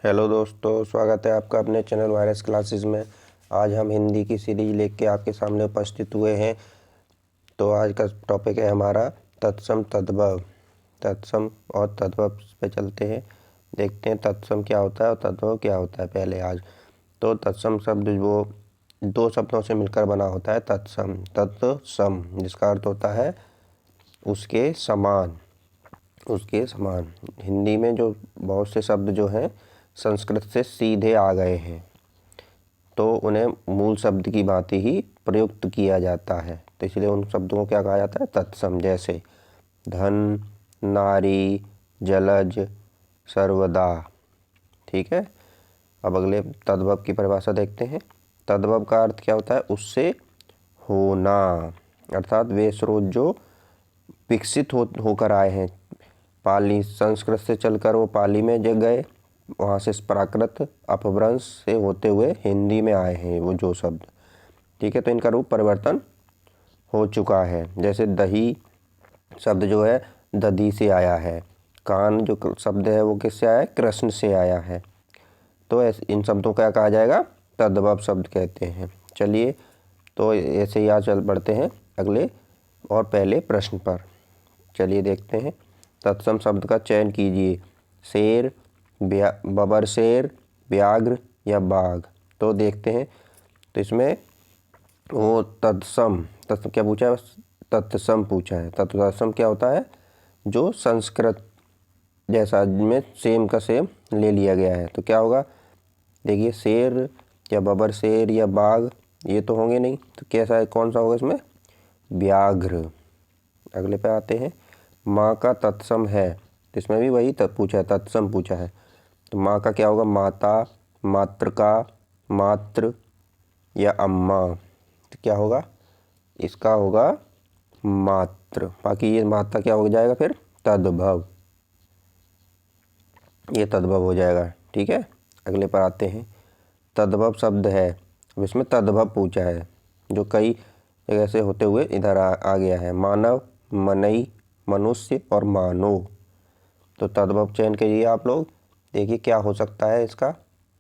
Hello दोस्तों, स्वागत है आपका अपने चैनल वायरस क्लासेस में। आज हम हिंदी की सीरीज लेके आपके सामने उपस्थित हुए हैं। तो आज का टॉपिक है हमारा तत्सम तद्भव। तत्सम और तद्भव पे चलते हैं, देखते हैं तत्सम क्या होता है और तद्भव क्या होता है। पहले आज तो तत्सम शब्द वो दो शब्दों से मिलकर बना होता है। तत्सम तत्सम जिसका अर्थ होता है उसके समान। उसके समान हिंदी में जो बहुत से शब्द जो हैं संस्कृत से सीधे आ गए हैं, तो उन्हें मूल शब्द की भांति ही प्रयुक्त किया जाता है। तो इसलिए उन शब्दों को क्या कहा जाता है? तत्सम। जैसे धन, नारी, जलज, सर्वदा। ठीक है। अब अगले तद्भव की परिभाषा देखते हैं। तद्भव का अर्थ क्या होता है? उससे होना, अर्थात वे स्रोत जो विकसित होकर आए हैं। पाली संस्कृत से चलकर वो पाली में जग गए, वहाँ से प्राकृत अपभ्रंश से होते हुए हिंदी में आए हैं वो जो शब्द। ठीक है, तो इनका रूप परिवर्तन हो चुका है। जैसे दही शब्द जो है दधी से आया है। कान जो शब्द है वो किससे आया है? कृष्ण से आया है। तो इन शब्दों का कहा जाएगा? तद्भव शब्द कहते हैं। चलिए, तो ऐसे ही आज चल बढ़ते हैं अगले और पहले प्रश्न पर। चलिए देखते हैं। तत्सम शब्द का चयन कीजिए। शेर, बबर शेर, व्याघ्र या बाघ। तो देखते हैं। तो इसमें वो तत्सम क्या पूछा है? तत्सम पूछा है। तत्सम क्या होता है? जो संस्कृत जैसा में सेम का सेम ले लिया गया है। तो क्या होगा? देखिए, शेर या बबर शेर या बाघ ये तो होंगे नहीं, तो कैसा है? कौन सा होगा इसमें? व्याघ्र। अगले पे आते हैं। माँ का तत्सम है, तो इसमें भी वही पूछा है, तत्सम पूछा है। तो माँ का क्या होगा? माता, मातृका, मातृ या अम्मा। तो क्या होगा? इसका होगा मातृ। बाकी ये माता क्या हो जाएगा फिर? तद्भव। ये तद्भव हो जाएगा। ठीक है, अगले पर आते हैं। तद्भव शब्द है, अब इसमें तद्भव पूछा है जो कई जगह से होते हुए इधर आ गया है। मानव, मनई, मनुष्य और मानव। तो तद्भव चयन कीजिए आप लोग। देखिए क्या हो सकता है इसका,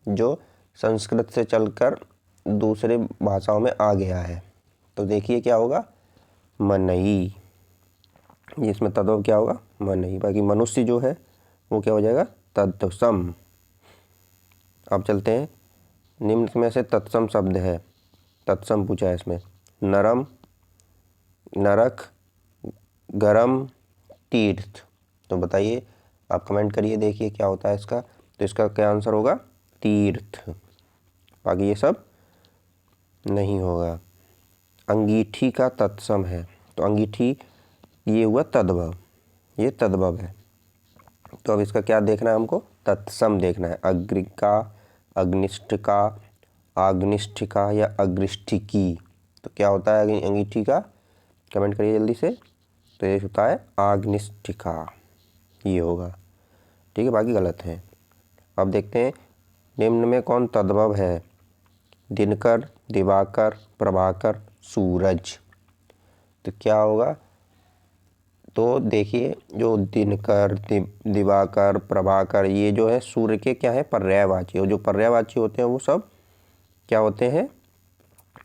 जो संस्कृत से चलकर दूसरे भाषाओं में आ गया है। तो देखिए क्या होगा? मनई। इसमें तद्भव क्या होगा? मनई। बाकी मनुष्य जो है वो क्या हो जाएगा? तत्सम। अब चलते हैं। निम्न में से तत्सम शब्द है, तत्सम पूछा है इसमें। नरम, नरक, गरम, तीर्थ। तो बताइए, आप कमेंट करिए, देखिए क्या होता है इसका। तो इसका क्या आंसर होगा? तीर्थ। बाकी ये सब नहीं होगा। अंगीठी का तत्सम है, तो अंगीठी ये हुआ तद्भव, ये तद्भव है। तो अब इसका क्या देखना है हमको? तत्सम देखना है। अग्रिका, अग्निष्ठिका, आग्निष्ठिका या अग्रिष्ठिकी। तो क्या होता है अंगीठी का? कमेंट करिए जल्दी से। तो ये होता है आग्निष्ठिका, ये होगा। ठीक है, बाकी गलत है। अब देखते हैं निम्न में कौन तद्भव है? दिनकर, दिवाकर, प्रभाकर, सूरज। तो क्या होगा? तो देखिए, जो दिनकर, दिवाकर, प्रभाकर ये जो है सूर्य के क्या है? पर्यायवाची। और जो पर्यायवाची होते हैं वो सब क्या होते हैं?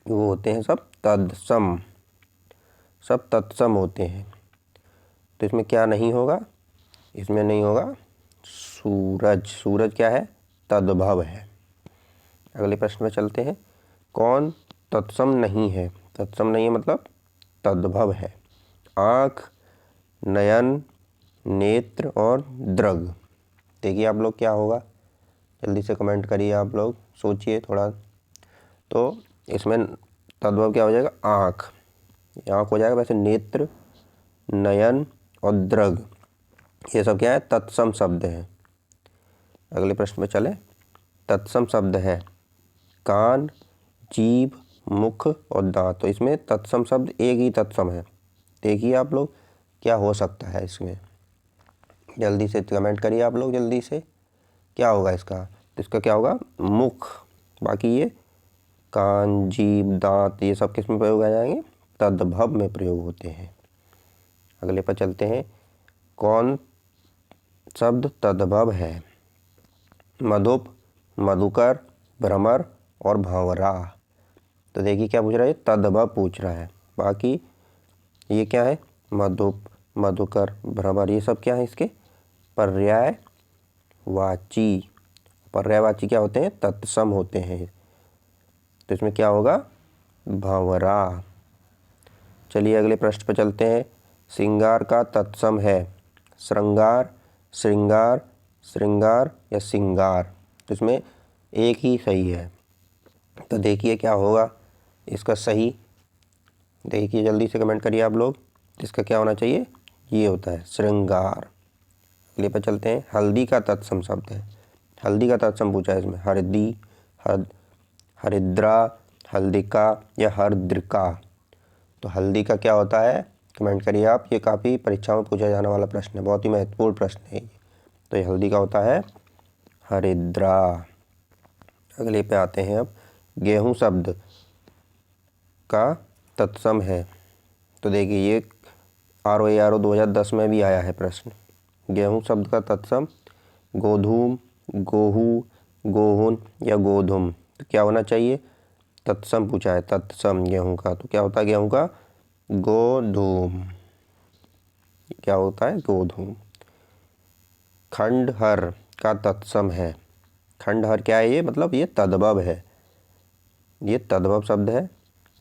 वो होते हैं सब तत्सम, सब तत्सम होते हैं। तो इसमें क्या नहीं होगा? इसमें नहीं होगा सूरज। सूरज क्या है? तद्भव है। अगले प्रश्न में चलते हैं। कौन तत्सम नहीं है? तत्सम नहीं है मतलब तद्भव है। आँख, नयन, नेत्र और दृग। देखिए आप लोग क्या होगा, जल्दी से कमेंट करिए, आप लोग सोचिए थोड़ा। तो इसमें तद्भव क्या हो जाएगा? आँख। आँख हो जाएगा। वैसे नेत्र, नयन और दृग ये सब क्या है? तत्सम शब्द हैं। अगले प्रश्न में चले। तत्सम शब्द है कान, जीभ, मुख और दांत। तो इसमें तत्सम शब्द एक ही तत्सम है। देखिए आप लोग क्या हो सकता है इसमें, जल्दी से कमेंट करिए आप लोग जल्दी से। क्या होगा इसका? तो इसका क्या होगा? मुख। बाकी ये कान, जीभ, दांत ये सब किस में प्रयोग आ जाएंगे? तद्भव में प्रयोग होते हैं। अगले पर चलते हैं। कौन शब्द तद्भव है? मधुप, मधुकर, भ्रमर और भंवरा। तो देखिए क्या पूछ रहा है, तद्भव पूछ रहा है। बाकी ये क्या है, मधुप, मधुकर, भ्रमर, ये सब क्या है, इसके पर्यायवाची। पर्यायवाची क्या होते हैं, तत्सम होते हैं। तो इसमें क्या होगा, भंवरा। चलिए अगले प्रश्न पर चलते हैं। श्रृंगार का तत्सम है श्रृंगार, श्रृंगार, श्रृंगार या सिंगार। तो इसमें एक ही सही है। तो देखिए क्या होगा इसका सही, देखिए जल्दी से कमेंट करिए आप लोग। इसका क्या होना चाहिए, ये होता है श्रृंगार। अगले पर चलते हैं। हल्दी का तत्सम शब्द है, हल्दी का तत्सम पूछा है इसमें, हरदी, हरिद्रा, हल्दिका या हरद्रिका। तो हल्दी का क्या होता है, कमेंट करिए आप। ये काफ़ी परीक्षाओं में पूछा जाने वाला प्रश्न है, बहुत ही महत्वपूर्ण प्रश्न है ये। तो ये हल्दी का होता है हरिद्रा। अगले पे आते हैं अब। गेहूं शब्द का तत्सम है। तो देखिए ये ROA 2010 में भी आया है प्रश्न। गेहूं शब्द का तत्सम गोधूम, गोहू, गोहुन या गोधुम। तो क्या होना चाहिए, तत्सम पूछा है, तत्सम गेहूं का। तो क्या होता है गेहूं का, गोधूम। क्या होता है, गोधूम। खंडहर का तत्सम है, खंडहर क्या है ये, मतलब ये तद्भव है, ये तद्भव शब्द है।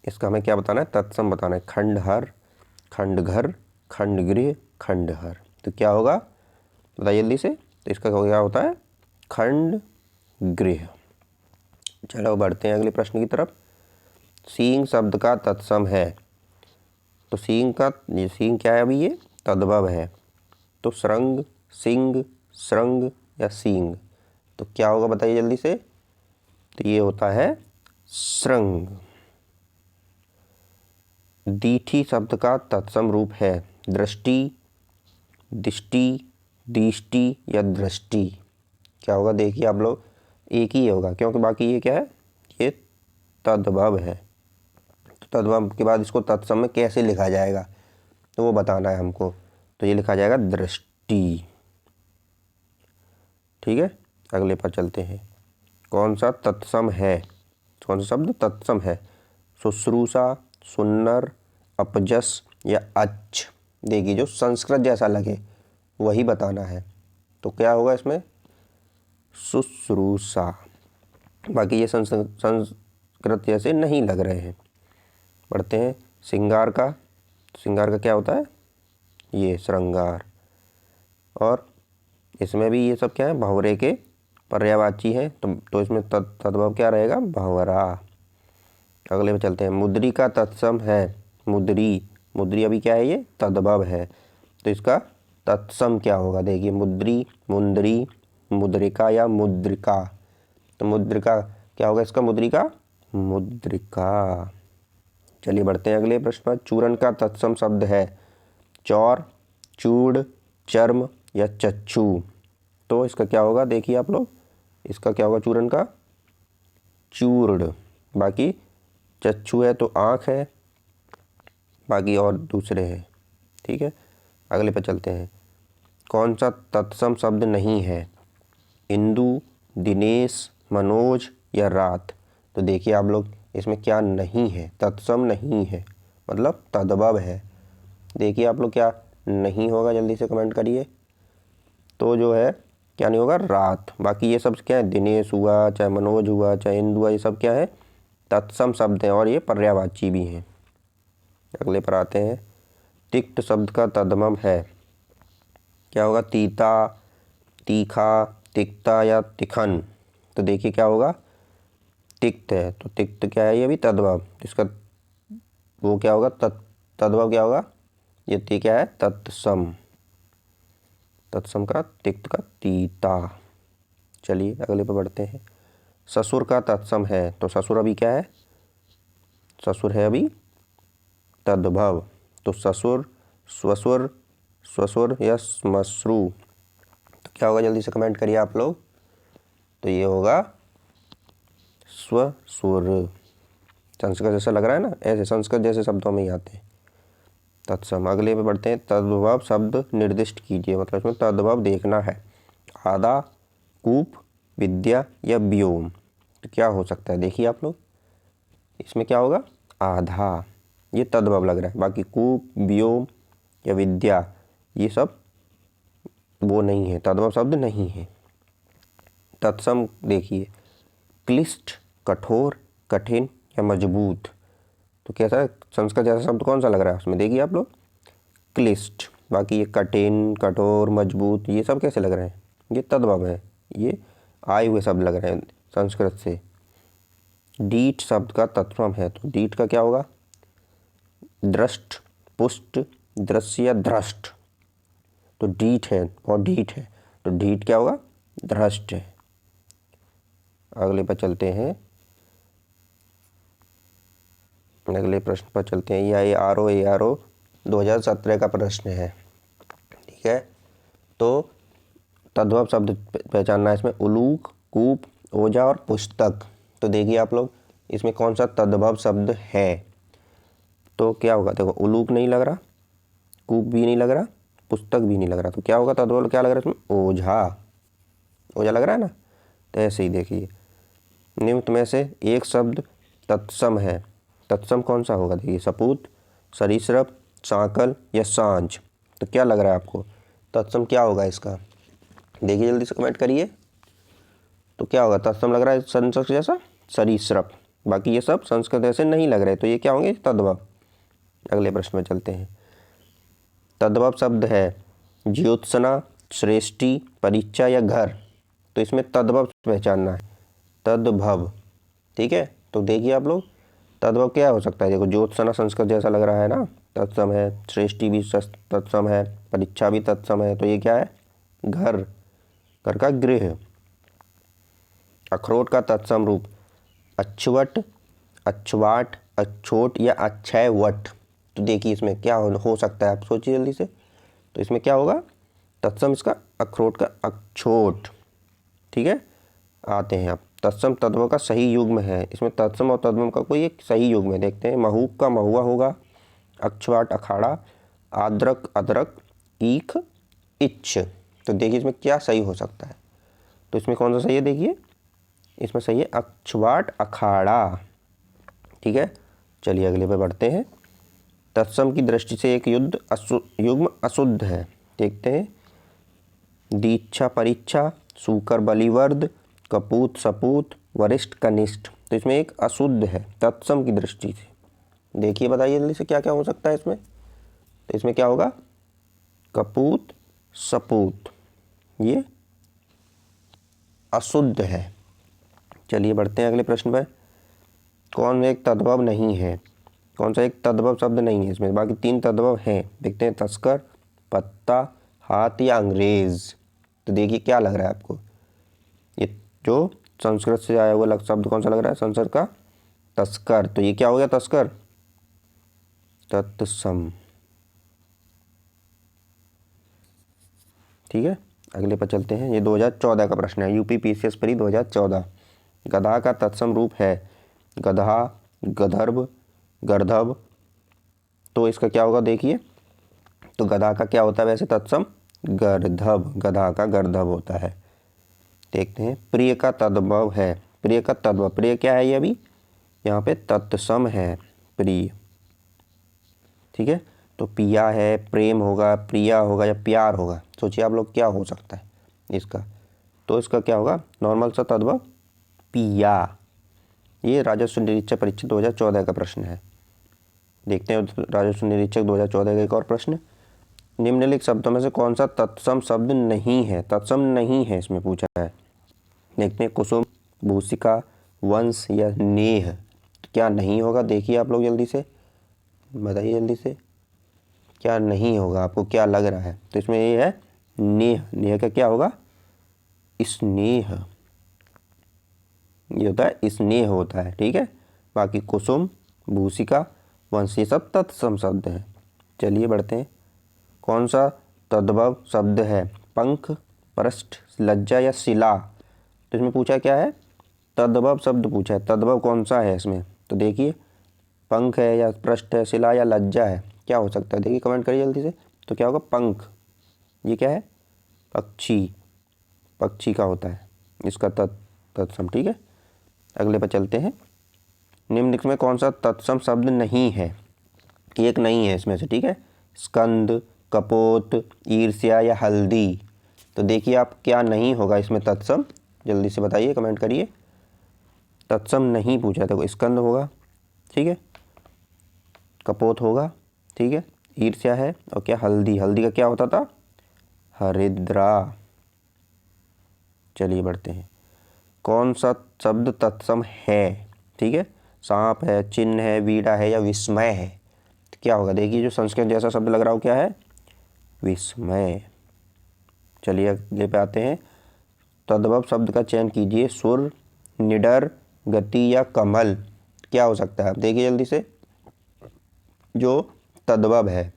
इसका हमें क्या बताना है, तत्सम बताना है। खंडहर, खंडघर, खंडगृह, खंडहर। तो क्या होगा बताइए जल्दी से। तो इसका क्या होता है, खंडगृह। चलो बढ़ते हैं अगले प्रश्न की तरफ। सींग शब्द का तत्सम है। तो सींग का, ये सींग क्या है अभी, ये तद्भव है। तो श्रृंग, सिंग, श्रृंग या सींग। तो क्या होगा बताइए जल्दी से। तो ये होता है श्रृंग। दीठी शब्द का तत्सम रूप है दृष्टि, दिष्टि, दृष्टि या दृष्टि। क्या होगा देखिए आप लोग, एक ही होगा क्योंकि बाकी ये क्या है, ये तद्भव है। तो तद्भव के बाद इसको तत्सम में कैसे लिखा जाएगा तो वो बताना है हमको। तो ये लिखा जाएगा दृष्टि। ठीक है, अगले पर चलते हैं। कौन सा तत्सम है, कौन सा शब्द तत्सम है, शुश्रूषा, सुन्नर, अपजस या अच्छ। देखिए जो संस्कृत जैसा लगे वही बताना है। तो क्या होगा इसमें, शुश्रूषा। बाकी ये संस्कृत जैसे नहीं लग रहे हैं। पढ़ते हैं। श्रृंगार का, श्रृंगार का क्या होता है, ये श्रृंगार। और इसमें भी ये सब क्या है, भंवरे के पर्यायवाची है। तो इसमें तद्भव क्या रहेगा, भंवरा। अगले में चलते हैं। मुद्री का तत्सम है मुद्री, मुद्री अभी क्या है, ये तद्भव है। तो इसका तत्सम क्या होगा, देखिए मुद्री, मुंदरी, मुद्रिका या मुद्रिका। तो मुद्रिका क्या होगा इसका, मुद्रिका, मुद्रिका। चलिए बढ़ते हैं अगले प्रश्न पर। चूर्ण का तत्सम शब्द है चौर, चूड़, चर्म या चक्षु। तो इसका क्या होगा देखिए आप लोग, इसका क्या होगा चूर्ण का, चूर्ण। बाकी चक्षु है तो आँख है, बाकी और दूसरे हैं। ठीक है, अगले पर चलते हैं। कौन सा तत्सम शब्द नहीं है, इंदु, दिनेश, मनोज या रात। तो देखिए आप लोग इसमें क्या नहीं है, तत्सम नहीं है मतलब तद्भव है। देखिए आप लोग क्या नहीं होगा, जल्दी से कमेंट करिए। तो जो है क्या नहीं होगा, रात। बाकी ये सब क्या है, दिनेश हुआ, चाहे मनोज हुआ, चाहे इंदु हुआ, ये सब क्या है, तत्सम शब्द हैं और ये पर्यायवाची भी हैं। अगले पर आते हैं। तिक्त शब्द का तद्भव है, क्या होगा, तीता, तीखा, तिक्ता या तिखन। तो देखिए क्या होगा, तिक्त है तो तिक्त क्या है, ये भी तद्भव। इसका वो क्या होगा, तद्भव क्या होगा, ये क्या है, तत्सम। तत्सम का तिक्त का तीता। चलिए अगले पर बढ़ते हैं। ससुर का तत्सम है। तो ससुर अभी क्या है, ससुर है अभी तद्भव। तो ससुर, स्वसुर, स्वसुर या श्मश्रु। तो क्या होगा जल्दी से कमेंट करिए आप लोग। तो ये होगा स्वसुर। संस्कृत जैसा लग रहा है ना, ऐसे संस्कृत जैसे शब्दों में ही आते हैं तत्सम। अगले पे बढ़ते हैं। तद्भव शब्द निर्दिष्ट कीजिए, मतलब इसमें तद्भव देखना है। आदा, कूप, विद्या या व्योम। तो क्या हो सकता है देखिए आप लोग, इसमें क्या होगा, आधा, ये तद्भव लग रहा है। बाकी कूप, व्योम या विद्या ये सब वो नहीं है, तद्भव शब्द नहीं है। तत्सम देखिए, क्लिष्ट, कठोर, कठिन या मजबूत। तो कैसा है, संस्कृत जैसा शब्द कौन सा लग रहा है उसमें देखिए आप लोग, क्लिष्ट। बाकी ये कठिन, कठोर, मजबूत ये सब कैसे लग रहे हैं, ये तद्भव है, ये आए हुए शब्द लग रहे हैं संस्कृत से। डीठ शब्द का तत्सम है, तो डीठ का क्या होगा, दृष्ट, पुष्ट, दृश्य या दृष्ट। तो डीठ है और डीठ है, तो डीठ क्या होगा, दृष्ट है। अगले पर चलते हैं, अगले प्रश्न पर चलते हैं। ये ARO 2017 का प्रश्न है, ठीक है। तो तद्भव शब्द पहचानना है इसमें, उलूक, कूप, ओजा और पुस्तक। तो देखिए आप लोग, इसमें कौन सा तद्भव शब्द है, तो क्या होगा, देखो उलूक नहीं लग रहा, कूप भी नहीं लग रहा, पुस्तक भी नहीं लग रहा, तो क्या होगा तद्भव, क्या लग रहा है इसमें, ओझा, ओझा लग रहा है ना। तो ऐसे ही देखिए, निम्न में से एक शब्द तत्सम है, तत्सम कौन सा होगा, देखिए सपूत, सरीसृप, सांकल या सांझ। तो क्या लग रहा है आपको, तत्सम क्या होगा इसका, देखिए जल्दी से कमेंट करिए। तो क्या होगा, तत्सम लग रहा है संस्कृत जैसा, सरीसृप। बाकी ये सब संस्कृत जैसे नहीं लग रहे, तो ये क्या होंगे, तद्भव। अगले प्रश्न में चलते हैं। तद्भव शब्द है ज्योत्सना, श्रेष्ठी, परीक्षा या घर। तो इसमें तद्भव पहचानना है, तद्भव, ठीक है। तो देखिए आप लोग, तद्भव क्या हो सकता है, देखो ज्योत्सना संस्कृत जैसा लग रहा है ना, तत्सम है, श्रेष्ठी भी तत्सम है, परीक्षा भी तत्सम है, तो ये क्या है, घर, घर का गृह। अखरोट का तत्सम रूप अक्षवट, अक्षवाट, अक्षोट या अक्षयवट। तो देखिए इसमें क्या हो सकता है, आप सोचिए जल्दी से। तो इसमें क्या होगा, तत्सम इसका अखरोट का अक्षोट, ठीक है। आते हैं आप, तत्सम तद्भव का सही युग्म है, इसमें तत्सम और तद्भव का कोई एक सही युग्म है, देखते हैं। महूक का महुआ होगा, अक्षवाट अखाड़ा, आद्रक अदरक, ईख इच्छ। तो देखिए इसमें क्या सही हो सकता है, तो इसमें कौन सा सही है, देखिए इसमें सही है अक्षवाट अखाड़ा, ठीक है। चलिए अगले पे बढ़ते हैं। तत्सम की दृष्टि से एक युग्म अशुद्ध है, देखते हैं। दीक्षा परीक्षा, सूकर बलिवर्द, कपूत सपूत, वरिष्ठ कनिष्ठ। तो इसमें एक अशुद्ध है तत्सम की दृष्टि से, देखिए बताइए जल्दी से क्या क्या हो सकता है इसमें। तो इसमें क्या होगा, कपूत सपूत, ये अशुद्ध है। चलिए बढ़ते हैं अगले प्रश्न पर। कौन एक तद्भव नहीं है, कौन सा एक तद्भव शब्द नहीं है इसमें, बाकी 3 तद्भव हैं, देखते हैं। तस्कर, पत्ता, हाथ या अंग्रेज। तो देखिए क्या लग रहा है आपको, ये जो संस्कृत से आया हुआ शब्द कौन सा लग रहा है, संस्कृत का तस्कर। तो ये क्या हो गया, तस्कर, तत्सम, ठीक है। अगले पर चलते हैं। ये 2014 का प्रश्न है, यूपी PCS प्री 2014। गधा का तत्सम रूप है गधा, गधर्व, गर्धव। तो इसका क्या होगा देखिए, तो गधा का क्या होता है वैसे तत्सम, गर्धव, गधा का गर्धव होता है। देखते हैं। प्रिय का तद्भव है, प्रिय का तद्भव, प्रिय क्या है ये अभी, यहाँ पे तत्सम है, प्रिय, ठीक है। तो पिया है, प्रेम होगा, प्रिया होगा या प्यार होगा। सोचिए आप लोग क्या हो सकता है इसका, तो इसका क्या होगा, नॉर्मल सा तद्भव पिया। ये राजस्व निरीक्षक परीक्षा 2014 का प्रश्न है। देखते हैं राजस्व निरीक्षक 2014 का एक और प्रश्न। निम्नलिखित शब्दों में से कौन सा तत्सम शब्द नहीं है, तत्सम नहीं है इसमें पूछा है। देखते हैं। कुसुम, भूसिका, वंश या नेह। तो क्या नहीं होगा, देखिए आप लोग जल्दी से बताइए, जल्दी से क्या नहीं होगा, आपको क्या लग रहा है। तो इसमें ये है नेह, नेह का क्या होगा, स्नेह, ये होता है स्नेह होता है, ठीक है। बाकी कुसुम, भूसिका, वंश ये सब तत्सम शब्द हैं। चलिए बढ़ते हैं। कौन सा तद्भव शब्द है, पंख, पृष्ठ, लज्जा या शिला। तो इसमें पूछा क्या है, तद्भव शब्द पूछा है, तद्भव कौन सा है इसमें। तो देखिए पंख है या पृष्ठ है, शिला या लज्जा है, क्या हो सकता है देखिए, कमेंट करिए जल्दी से। तो क्या होगा, पंख, ये क्या है, पक्षी, पक्षी का होता है। इसका तत्सम। ठीक है, अगले पर चलते हैं। निम्नलिखित में कौन सा तत्सम शब्द नहीं है? एक नहीं है इसमें से। ठीक है, स्कंद, कपोत, ईर्ष्या या हल्दी। तो देखिए आप क्या नहीं होगा इसमें तत्सम, जल्दी से बताइए, कमेंट करिए। तत्सम नहीं पूछा था, स्कंद होगा, ठीक है, कपोत होगा, ठीक है, ईर्ष्या है, और क्या हल्दी। हल्दी का क्या होता था? हरिद्रा। चलिए बढ़ते हैं। कौन सा शब्द तत्सम है? ठीक है, सांप है, चिन्ह है, वीड़ा है या विस्मय है। तो क्या होगा? देखिए जो संस्कृत जैसा शब्द लग रहा हो क्या है? विस्मय। चलिए अगले पे आते हैं। तद्भव शब्द का चयन कीजिए। सुर, निडर, गति या कमल। क्या हो सकता है? आप देखिए जल्दी से। जो तद्भव है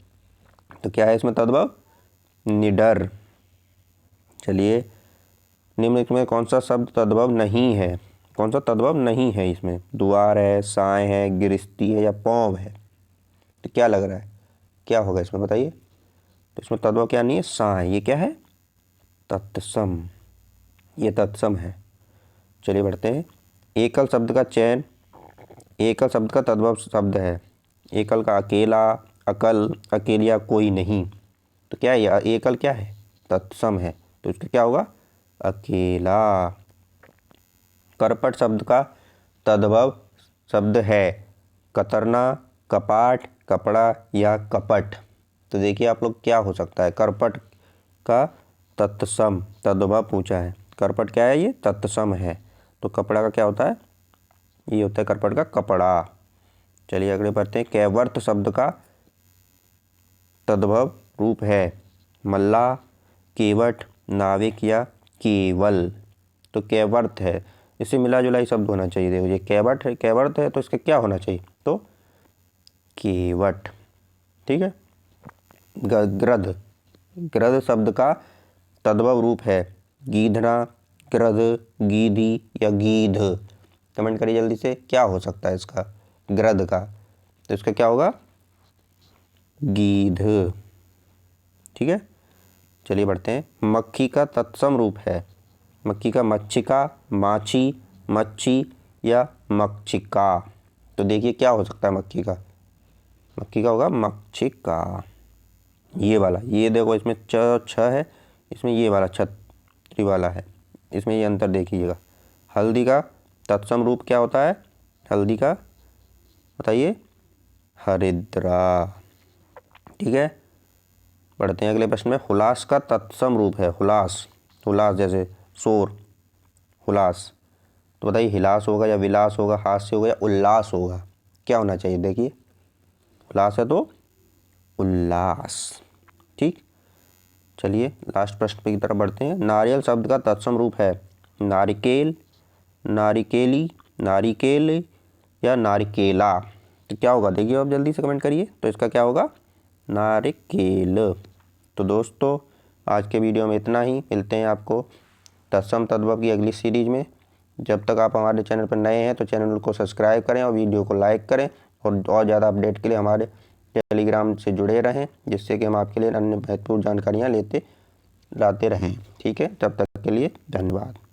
तो क्या है इसमें तद्भव? निडर। चलिए, निम्नलिखित में कौन सा शब्द तद्भव नहीं है? कौन सा तद्भव नहीं है इसमें? द्वार है, साय है, गिरस्ती है या पौंव है। तो क्या लग रहा है, क्या होगा इसमें बताइए? तो इसमें तद्भव क्या नहीं है? साय। ये क्या है? तत्सम। ये तत्सम है। चलिए बढ़ते हैं। एकल शब्द का चयन। एकल शब्द का तद्भव शब्द है। एकल का अकेला, अकल, अकेलिया, कोई नहीं। तो क्या है ये? एकल क्या है? तत्सम है, तो इसका क्या होगा? अकेला। करपट शब्द का तद्भव शब्द है। कतरना, कपाट, कपड़ा या कपट। तो देखिए आप लोग क्या हो सकता है? करपट का तत्सम तद्भव पूछा है। करपट क्या है? ये तत्सम है। तो कपड़ा का क्या होता है? ये होता है करपट का कपड़ा। चलिए अगले बढ़ते हैं। कैवर्त शब्द का तद्भव रूप है। मल्लाह, केवट, नाविक या केवल। तो कैवर्त है, इससे मिला जुला ही शब्द होना चाहिए। देखो ये कैवट है, कैवर्त है, तो इसका क्या होना चाहिए? तो केवट। ठीक है। गृध। गृध शब्द का तद्भव रूप है। गीधना, गृध, गीधी या गीध। कमेंट करिए जल्दी से, क्या हो सकता है इसका? गृध का, तो इसका क्या होगा? गीध। ठीक है, चलिए बढ़ते हैं। मक्खी का तत्सम रूप है। मक्खी का मच्छिका, माछी, मच्छी या मक्षिका। तो देखिए क्या हो सकता है मक्खी का? मक्खी का होगा मक्षिका। ये वाला, ये देखो इसमें छ है, इसमें ये वाला छतरी वाला है, इसमें ये अंतर देखिएगा। हल्दी का तत्सम रूप क्या होता है? हल्दी का बताइए? हरिद्रा। ठीक है, बढ़ते हैं अगले प्रश्न में। हुलास का तत्सम रूप है। हुलास, हुलास जैसे शोर, हुलास। तो बताइए हिलास होगा या विलास होगा, हास्य होगा या उल्लास होगा? क्या होना चाहिए? देखिए हुलास है तो उल्लास। ठीक, चलिए लास्ट प्रश्न की तरफ बढ़ते हैं। नारियल शब्द का तत्सम रूप है। नारिकेल, नारिकेली, नारिकेल या नारिकेला। तो क्या होगा? देखिए आप जल्दी से कमेंट करिए। तो इसका क्या होगा? नारिकेल। तो दोस्तों आज के वीडियो में इतना ही। मिलते हैं आपको तत्सम तद्भव की अगली सीरीज में। जब तक आप हमारे चैनल पर नए हैं तो चैनल को सब्सक्राइब करें और वीडियो को लाइक करें, और ज़्यादा अपडेट के लिए हमारे टेलीग्राम से जुड़े रहें, जिससे कि हम आपके लिए अन्य महत्वपूर्ण जानकारियाँ लाते रहें। ठीक है, तब तक के लिए धन्यवाद।